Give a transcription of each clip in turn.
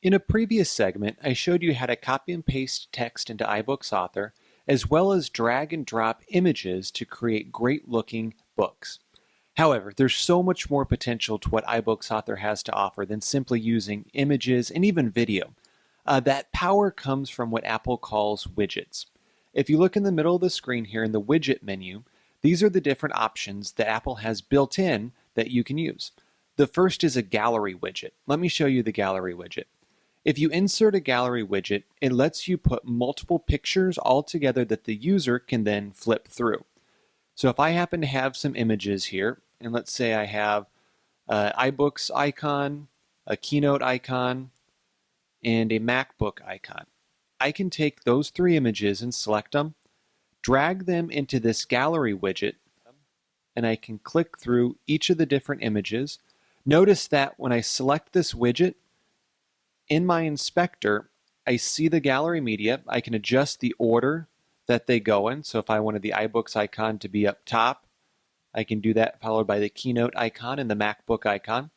In a previous segment, I showed you how to copy and paste text into iBooks Author, as well as drag and drop images to create great looking books. However, there's so much more potential to what iBooks Author has to offer than simply using images and even video. That power comes from what Apple calls widgets. If you look in the middle of the screen here in the widget menu, these are the different options that Apple has built in that you can use. The first is a gallery widget. Let me show you the gallery widget. If you insert a gallery widget, it lets you put multiple pictures all together that the user can then flip through. So if I happen to have some images here, and let's say I have an iBooks icon, a Keynote icon, and a MacBook icon, I can take those three images and select them, drag them into this gallery widget, and I can click through each of the different images. Notice that when I select this widget, in my inspector, I see the gallery media. I can adjust the order that they go in. So if I wanted the iBooks icon to be up top, I can do that, followed by the Keynote icon and the MacBook icon.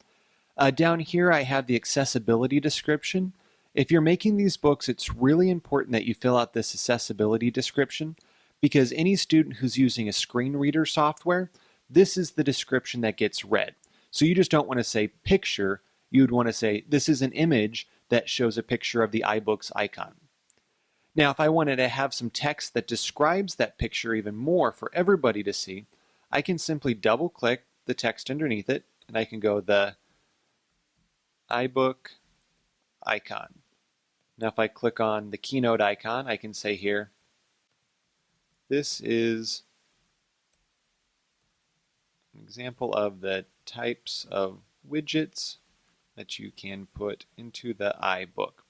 Down here, I have the accessibility description. If you're making these books, it's really important that you fill out this accessibility description, because any student who's using a screen reader software, this is the description that gets read. So you just don't want to say picture, you would want to say this is an image that shows a picture of the iBooks icon. Now, if I wanted to have some text that describes that picture even more for everybody to see, I can simply double click the text underneath it, and I can go the iBook icon. Now if I click on the Keynote icon, I can say here, this is an example of the types of widgets that you can put into the iBook.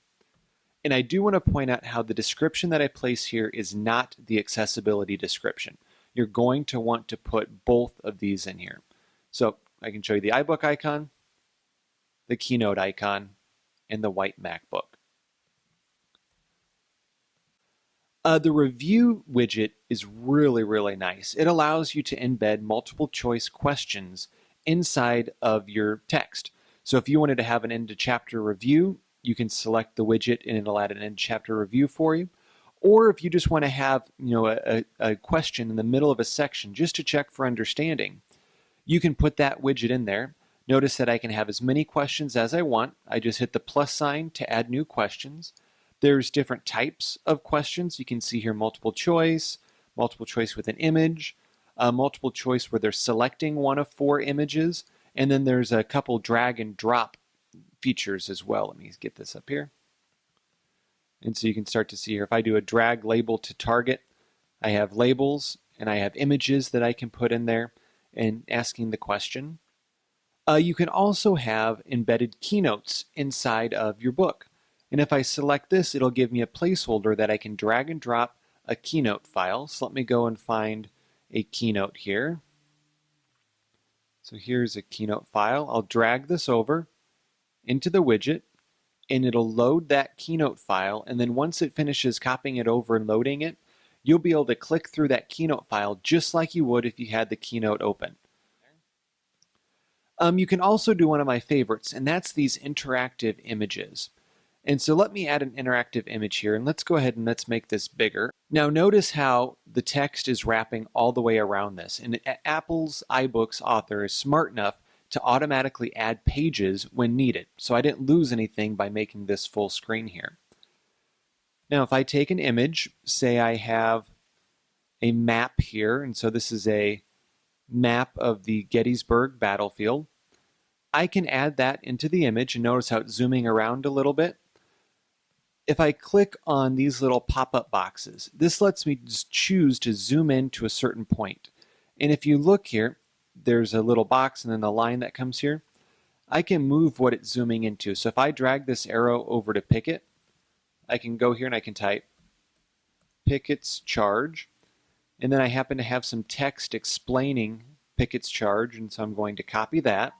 And I do want to point out how the description that I place here is not the accessibility description. You're going to want to put both of these in here. So I can show you the iBook icon, the Keynote icon, and the white MacBook. The review widget is really nice. It allows you to embed multiple choice questions inside of your text. So if you wanted to have an end of chapter review, you can select the widget and it'll add an end chapter review for you. Or if you just want to have a question in the middle of a section just to check for understanding, you can put that widget in there. Notice that I can have as many questions as I want. I just hit the plus sign to add new questions. There's different types of questions. You can see here multiple choice with an image, multiple choice where they're selecting one of 4 images, and then there's a couple drag and drop features as well. Let me get this up here. And so you can start to see here, if I do a drag label to target, I have labels and I have images that I can put in there and asking the question. You can also have embedded keynotes inside of your book. And if I select this, it'll give me a placeholder that I can drag and drop a keynote file. So let me go and find a keynote here. So here's a keynote file. I'll drag this over into the widget, and it'll load that keynote file. And then once it finishes copying it over and loading it, you'll be able to click through that keynote file just like you would if you had the keynote open. You can also do one of my favorites, and that's these interactive images. And so let me add an interactive image here, and let's go ahead and let's make this bigger. Now notice how the text is wrapping all the way around this, and Apple's iBooks Author is smart enough to automatically add pages when needed. So I didn't lose anything by making this full screen here. Now if I take an image, say I have a map here, and so this is a map of the Gettysburg battlefield, I can add that into the image, and notice how it's zooming around a little bit. If I click on these little pop-up boxes, this lets me just choose to zoom in to a certain point. And if you look here, there's a little box and then the line that comes here. I can move what it's zooming into. So if I drag this arrow over to Pickett, I can go here and I can type Pickett's charge. And then I happen to have some text explaining Pickett's charge, and so I'm going to copy that.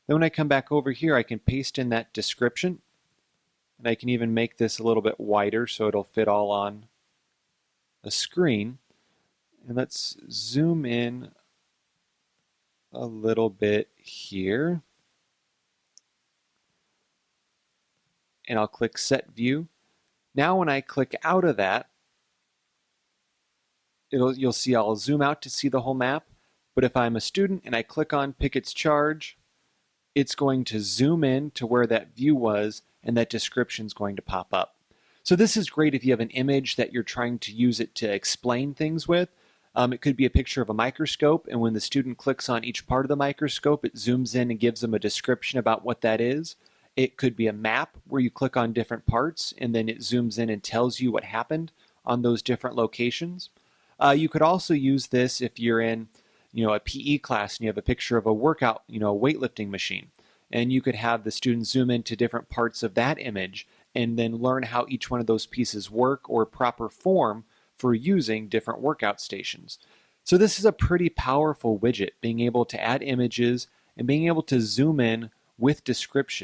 Then when I come back over here, I can paste in that description. And I can even make this a little bit wider so it'll fit all on a screen. And let's zoom in a little bit here. and I'll click Set View. Now when I click out of that, you'll see I'll zoom out to see the whole map. But if I'm a student and I click on Pickett's charge, it's going to zoom in to where that view was, and that description is going to pop up. So this is great if you have an image that you're trying to use it to explain things with. It could be a picture of a microscope, and when the student clicks on each part of the microscope, it zooms in and gives them a description about what that is. It could be a map where you click on different parts, and then it zooms in and tells you what happened on those different locations. You could also use this if you're in a PE class and you have a picture of a workout, a weightlifting machine. And you could have the students zoom into different parts of that image and then learn how each one of those pieces work or proper form for using different workout stations. So this is a pretty powerful widget, being able to add images and being able to zoom in with description.